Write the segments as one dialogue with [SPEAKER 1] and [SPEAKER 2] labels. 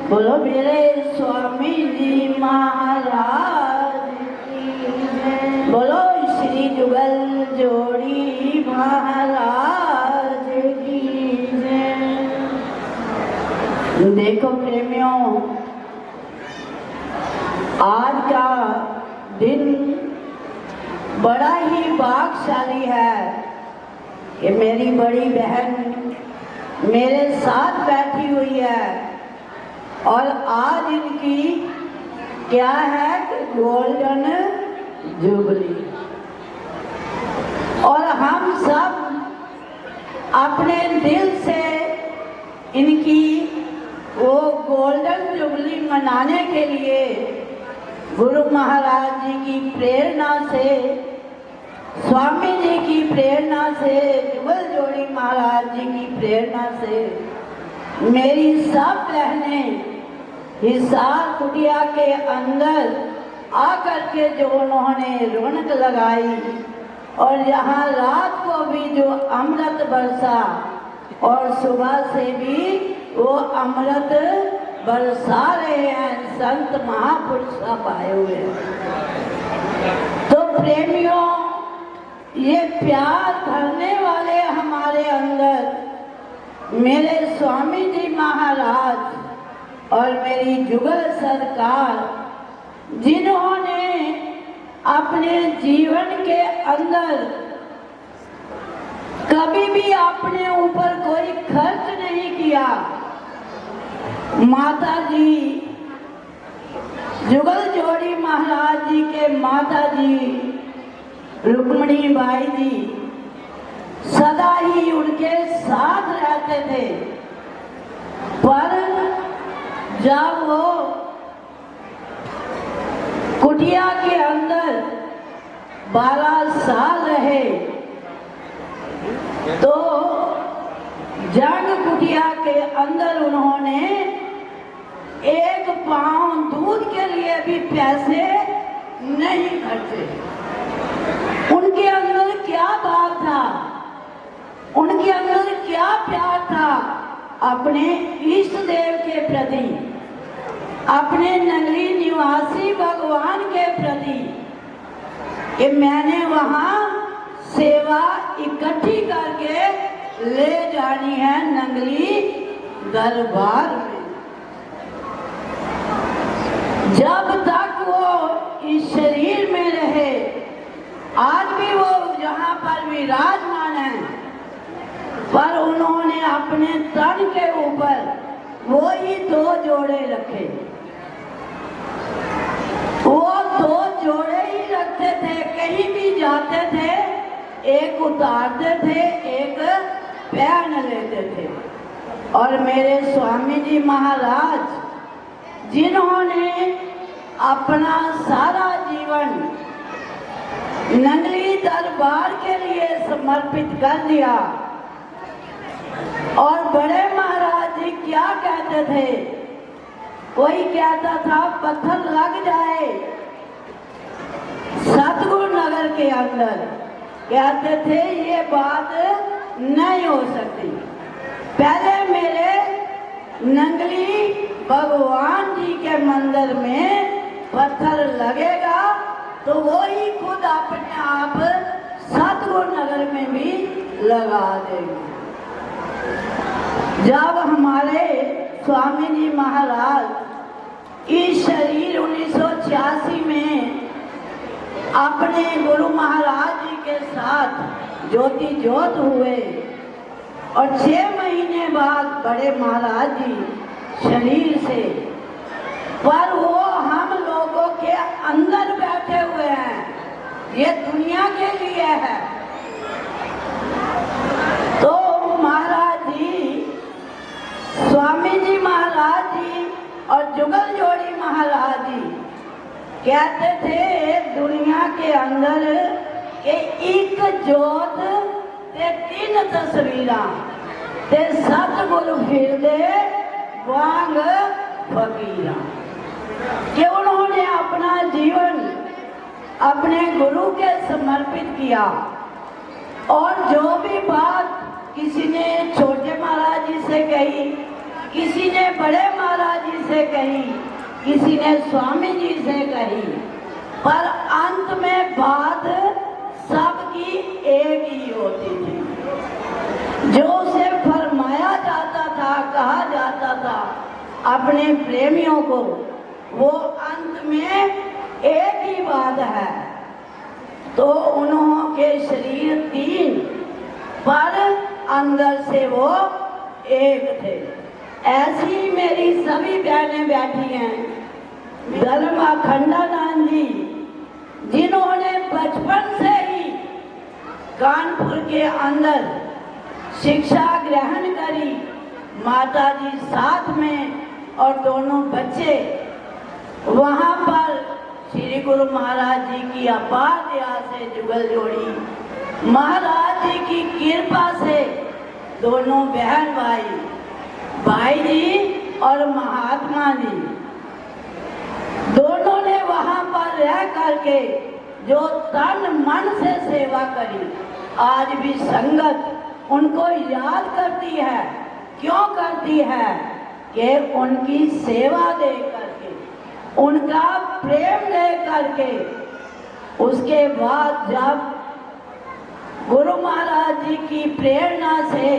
[SPEAKER 1] बोलो मेरे स्वामी जी महाराज की जय। बोलो श्री जुगल जोड़ी महाराज की जय। देखो प्रेमियों, आज का दिन बड़ा ही भाग्यशाली है कि मेरी बड़ी बहन मेरे साथ बैठी हुई है और आज इनकी क्या है कि गोल्डन जुबली, और हम सब अपने दिल से इनकी वो गोल्डन जुबली मनाने के लिए गुरु महाराज जी की प्रेरणा से, स्वामी जी की प्रेरणा से, जुगल जोड़ी महाराज जी की प्रेरणा से मेरी सब बहनें हिसार कुटिया के अंदर आकर के जो उन्होंने रौनक लगाई और यहाँ रात को भी जो अमृत बरसा और सुबह से भी वो अमृत बरसा रहे हैं, संत महापुरुष सब आए हुए हैं। तो प्रेमियों, ये प्यार भरने वाले हमारे अंदर मेरे स्वामी जी महाराज और मेरी जुगल सरकार, जिन्होंने अपने जीवन के अंदर कभी भी अपने ऊपर कोई खर्च नहीं किया। माता जी, जुगल जोड़ी महाराज जी के माता जी रुक्मणी बाई जी सदा ही उनके साथ रहते थे, पर जब वो कुटिया के अंदर 12 साल रहे तो जंग कुटिया के अंदर उन्होंने एक पाउंड दूध के लिए भी पैसे नहीं खर्चे। उनके अंदर क्या बात था, उनके अंदर क्या प्यार था अपने इष्ट देव के प्रति, अपने नगरी निवासी भगवान के प्रति, कि मैंने वहां सेवा इकट्ठी करके ले जानी है नगरी दरबार में। जब तक वो इस शरीर में रहे, आज भी वो यहाँ पर विराजमान है, पर उन्होंने अपने तन के ऊपर वो ही 2 जोड़े रखे। वो 2 जोड़े ही रखते थे, कहीं भी जाते थे एक उतारते थे, एक पहन लेते थे। और मेरे स्वामी जी महाराज, जिन्होंने अपना सारा जीवन नगरी दरबार के लिए समर्पित कर दिया, और बड़े महाराज जी क्या कहते थे, कोई कहता था पत्थर लग जाए सतगुरु नगर के अंदर, कहते थे ये बात नहीं हो सकती, पहले मेरे नंगली भगवान जी के मंदिर में पत्थर लगेगा तो वो ही खुद अपने आप सतगुरु नगर में भी लगा देंगे। जब हमारे स्वामी जी महाराज इस शरीर 1986 में अपने गुरु महाराज जी के साथ ज्योति ज्योत हुए, और 6 महीने बाद बड़े महाराज जी शरीर से, पर वो हम लोगों के अंदर बैठे हुए हैं, ये दुनिया के लिए है। तो महाराज जी, स्वामी जी महाराज जी और जुगल जोड़ी महाराज जी कहते थे दुनिया के अंदर के एक जोत ते 3 तस्वीरां ते सतगुरु फिरदे वांग फकीरा, कि उन्होंने अपना जीवन अपने गुरु के समर्पित किया। और जो भी बात किसी ने छोटे महाराज जी से कही, किसी ने बड़े महाराज जी से कही, किसी ने स्वामी जी से कही, पर अंत में बात सबकी एक ही होती थी। जो उसे फरमाया जाता था, कहा जाता था अपने प्रेमियों को, वो अंत में एक ही बात है। तो उन्होंने शरीर तीन पर अंदर से वो एक थे। ऐसी मेरी सभी बहनें बैठी हैं। धर्म अखंडानंद जी, जिन्होंने बचपन से ही कानपुर के अंदर शिक्षा ग्रहण करी, माता जी साथ में और दोनों बच्चे, वहाँ पर श्री गुरु महाराज जी की अपार दया से जुगल जोड़ी, महाराज जी की कृपा से दोनों बहन भाई, भाई जी और महात्मा जी, दोनों ने वहाँ पर रह करके जो तन मन से सेवा करी, आज भी संगत उनको याद करती है। क्यों करती है? कि उनकी सेवा दे करके, उनका प्रेम दे करके। उसके बाद जब गुरु महाराज जी की प्रेरणा से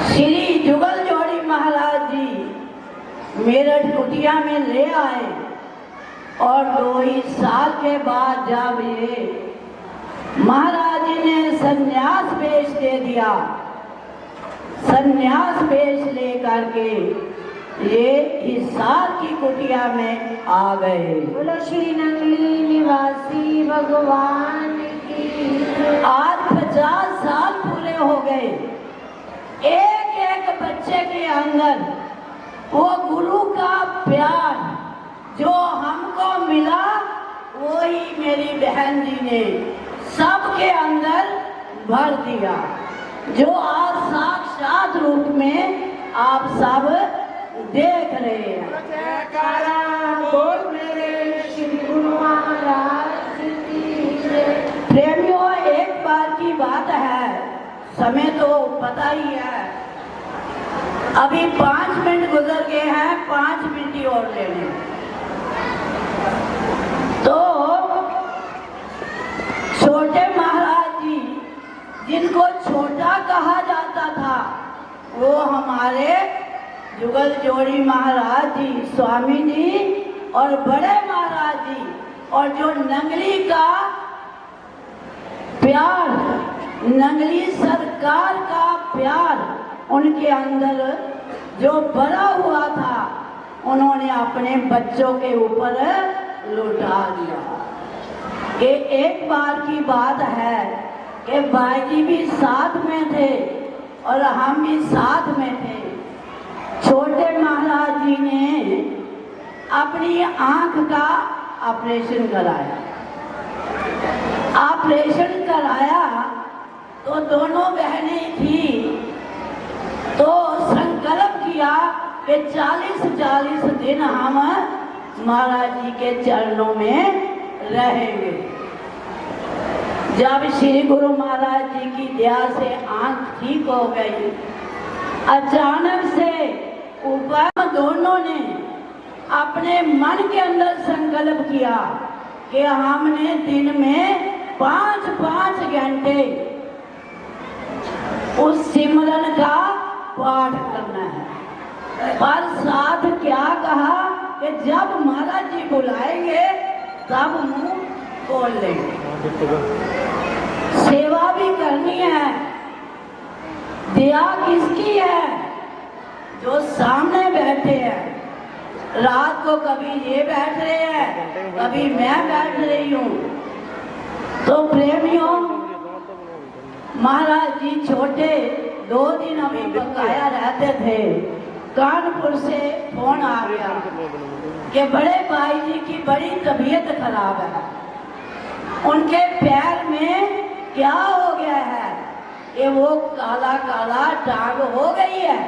[SPEAKER 1] श्री जुगल जोड़ी महाराज जी मेरठ कुटिया में ले आए, और 2 ही साल के बाद जब ये महाराज जी ने संन्यास वेश दे दिया, संन्यास वेश लेकर के ये हिसार की कुटिया में आ गए।
[SPEAKER 2] बोलो श्री नंगली निवासी भगवान की।
[SPEAKER 1] आज 50 साल पूरे हो गए। एक एक बच्चे के अंदर वो गुरु का प्यार जो हमको मिला, वही मेरी बहन जी ने सबके अंदर भर दिया, जो आज साक्षात रूप में आप सब देख रहे हैं।
[SPEAKER 2] जयकारा बोल मेरे श्री गुरु महाराज की जय।
[SPEAKER 1] प्रेमियों, एक बार की बात है, समय तो पता ही है, अभी 5 मिनट गुजर गए हैं, 5 मिनट ही और लेने। तो छोटे महाराज जी, जिनको छोटा कहा जाता था, वो हमारे जुगल जोड़ी महाराज जी, स्वामी जी और बड़े महाराज जी, और जो नंगली का प्यार, नंगली सरकार का प्यार उनके अंदर जो भरा हुआ था, उन्होंने अपने बच्चों के ऊपर लुटा दिया। ये एक बार की बात है कि भाई जी भी साथ में थे और हम भी साथ में थे। छोटे महाराज जी ने अपनी आंख का ऑपरेशन कराया। ऑपरेशन कराया तो दोनों बहनें थी, तो संकल्प किया कि 40 दिन हम महाराज जी के चरणों में रहेंगे। जब श्री गुरु महाराज जी की दया से आंख ठीक हो गई, अचानक से ऊपर दोनों ने अपने मन के अंदर संकल्प किया कि हमने दिन में 5-5 घंटे उस सिमरन का पाठ करना है। पर साथ क्या कहा कि जब महाराज जी बुलाएंगे तब मुंह खोल लेंगे। सेवा भी करनी है। दया किसकी है? जो सामने बैठे हैं। रात को कभी ये बैठ रहे हैं, कभी मैं बैठ रही हूँ। तो प्रेमियों, महाराज जी छोटे 2 दिन अभी बकाया रहते थे, कानपुर से फोन आ गया कि बड़े भाई जी की बड़ी तबीयत खराब है, उनके पैर में क्या हो गया है कि वो काला काला टांग हो गई है।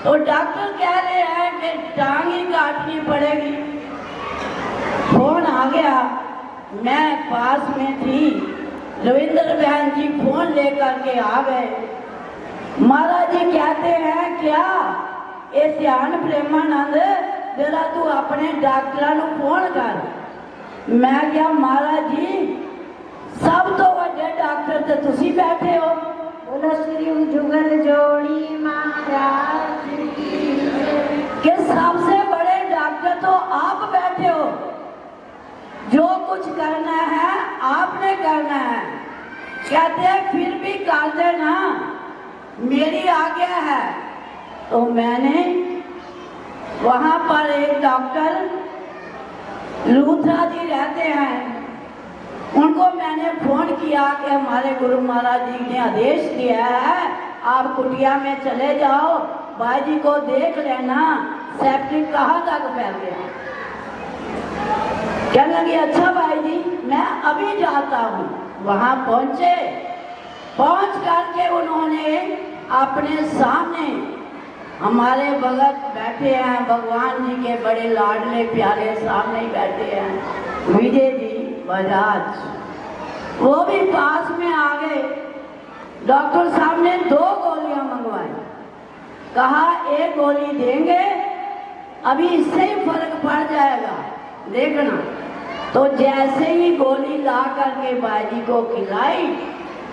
[SPEAKER 1] तो डॉक्टर कह रहे हैं कि टांग ही काटनी पड़ेगी। फोन आ गया, मैं पास में थी, रविंद्र बहन जी फोन लेकर के आ गए। महाराज जी कहते हैं क्या ये ध्यान प्रेमानंद जरा तू अपने डॉक्टर को फोन कर। मैं क्या महाराज जी सब तो वड्डे डॉक्टर तो तुसी बैठे हो।
[SPEAKER 2] बोलो श्री जुगल जोड़ी महाराज की जय।
[SPEAKER 1] कि सबसे बड़े डॉक्टर तो आप बैठे हो। जो कुछ करना है आपने करना है। कहते हैं फिर भी कर देना, मेरी आज्ञा है। तो मैंने वहां पर एक डॉक्टर लूथरा जी रहते हैं, उनको मैंने फोन किया कि हमारे गुरु महाराज जी ने आदेश दिया है आप कुटिया में चले जाओ, भाई जी को देख लेना सेप्टिक कहाँ तक फैल गया। कहने लगी अच्छा भाई जी मैं अभी जाता हूँ। वहां पहुंचे, पहुंच करके उन्होंने अपने सामने हमारे भगत बैठे हैं, भगवान जी के बड़े लाडले प्यारे सामने ही बैठे हैं, विजय जी बजाज, वो भी पास में आ गए। डॉक्टर साहब ने 2 गोलियां मंगवाई, कहा एक गोली देंगे अभी इससे ही फर्क पड़ जाएगा देखना। तो जैसे ही गोली ला करके बाजी को खिलाई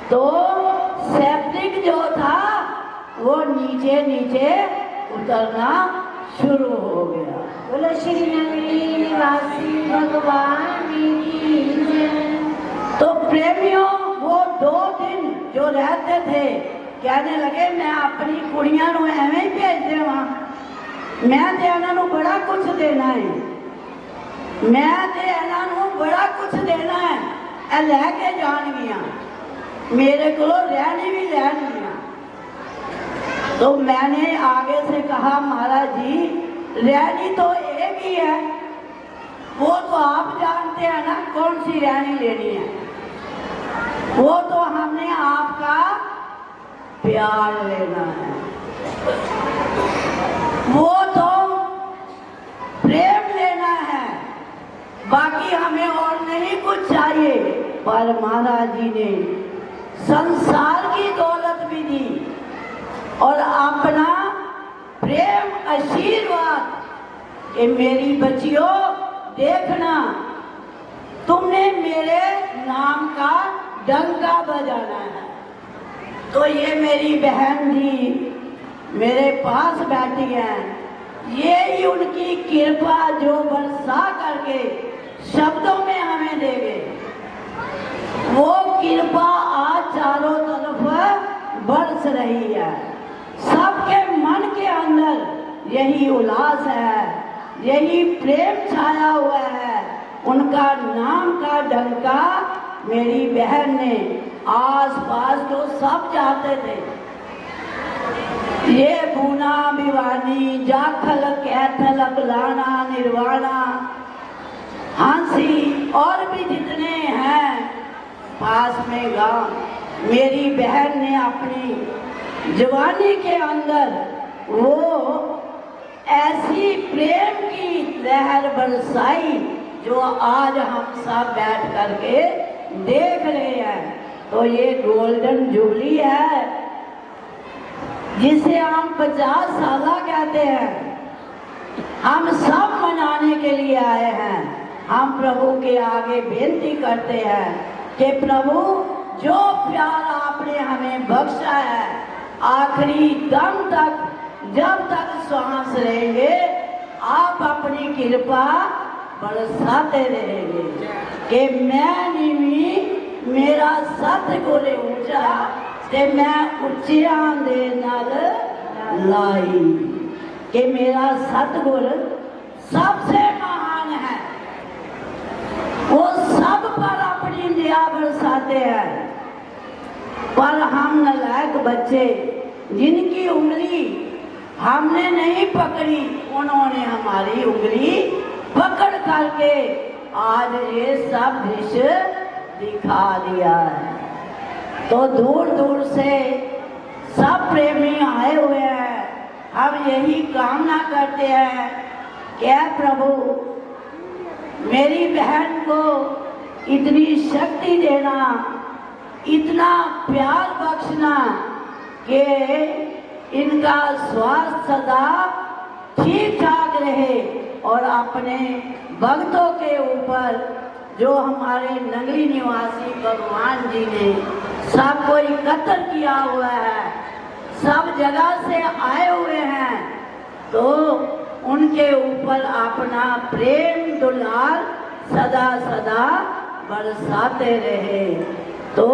[SPEAKER 1] तो सेप्टिक जो था वो नीचे नीचे उतरना शुरू हो गया।
[SPEAKER 2] बोलो श्री नगरी निवासी भगवान की जय।
[SPEAKER 1] तो प्रेमियों वो 2 दिन जो रहते थे कहने लगे मैं अपनी कुड़ियां नूं एवें ही भेज देवां, मैं ते इन्हां नूं बड़ा कुछ देना है, मैं ते इन्हां नूं बड़ा कुछ देना है, ए लैके जाणगियां मेरे को रहनी भी लैणगियां। तो मैंने आगे से कहा महाराज जी रहनी तो एक ही है, वो तो आप जानते हैं ना कौन सी रहनी लेनी है, वो तो हमने आपका प्यार लेना है, वो तो प्रेम लेना है, बाकी हमें और नहीं कुछ चाहिए। पर महाराज जी ने संसार की दौलत भी दी और अपना प्रेम आशीर्वाद कि मेरी बच्चियों देखना तुमने मेरे नाम का डंका बजाना है। तो ये मेरी बहन जी मेरे पास बैठी हैं, ये ही उनकी कृपा जो बरसा करके शब्दों में हमें देंगे, वो कृपा आज चारों तरफ बरस रही है। सबके मन के अंदर यही उल्लास है, यही प्रेम छाया हुआ है। उनका नाम का डंका मेरी बहन ने आस पास तो सब जाते थे, ये पूना भिवानी जाखल कैथल अकलाना निर्वाणा हांसी और भी जितने हैं पास में गांव, मेरी बहन ने अपनी जवानी के अंदर वो ऐसी प्रेम की लहर बरसाई जो आज हम सब बैठ करके देख रहे हैं। तो ये गोल्डन जुबली है जिसे हम 50 साल कहते हैं, हम सब मनाने के लिए आए हैं। हम प्रभु के आगे बेनती करते हैं कि प्रभु जो प्यार आपने हमें बख्शा है आखिरी दम तक जब तक श्वास रहेंगे आप अपनी कृपा बरसाते रहेंगे कि मैं नीवी मेरा सतगुर ऊंचा ते मैं उच्चियां दे नाल लाई, कि मेरा सतगुर सबसे महान है, वो सब पर अपनी दया बरसाते हैं। पर हम नालायक बच्चे जिनकी उंगली हमने नहीं पकड़ी उन्होंने हमारी उंगली पकड़ करके आज ये सब दृश्य दिखा दिया है। तो दूर दूर से सब प्रेमी आए हुए हैं। हम यही कामना करते हैं कि प्रभु मेरी बहन को इतनी शक्ति देना, इतना प्यार बख्शना कि इनका स्वास्थ्य सदा ठीक ठाक रहे और अपने भक्तों के ऊपर जो हमारे नगरी निवासी भगवान जी ने सबको एकत्र किया हुआ है, सब जगह से आए हुए हैं, तो उनके ऊपर अपना प्रेम दुलार सदा सदा बरसाते रहे। तो